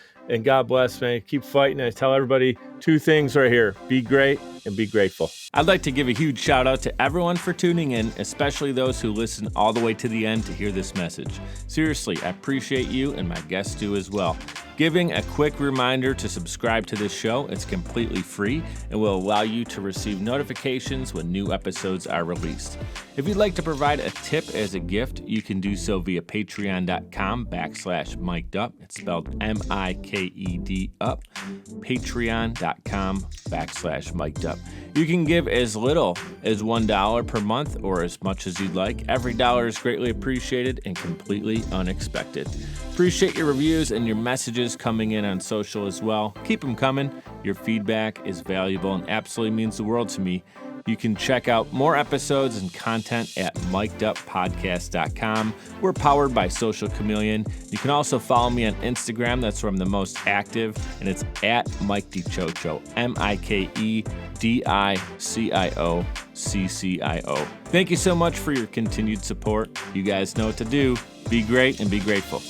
God bless, man. Keep fighting. I tell everybody 2 things right here: be great and be grateful. I'd like to give a huge shout out to everyone for tuning in, especially those who listen all the way to the end to hear this message. Seriously, I appreciate you, and my guests do as well. Giving a quick reminder to subscribe to this show. It's completely free and will allow you to receive notifications when new episodes are released. If you'd like to provide a tip as a gift, you can do so via patreon.com/MikeDup. It's spelled MIKED up. Patreon.com/MikeDup. You can give as little as $1 per month or as much as you'd like. Every dollar is greatly appreciated and completely unexpected. Appreciate your reviews and your messages coming in on social as well. Keep them coming. Your feedback is valuable and absolutely means the world to me. You can check out more episodes and content at mikeduppodcast.com. We're powered by Social Chameleon. You can also follow me on Instagram. That's where I'm the most active, and it's at Mike DiCioccio, MikeDiCioccio. Thank you so much for your continued support. You guys know what to do. Be great and be grateful.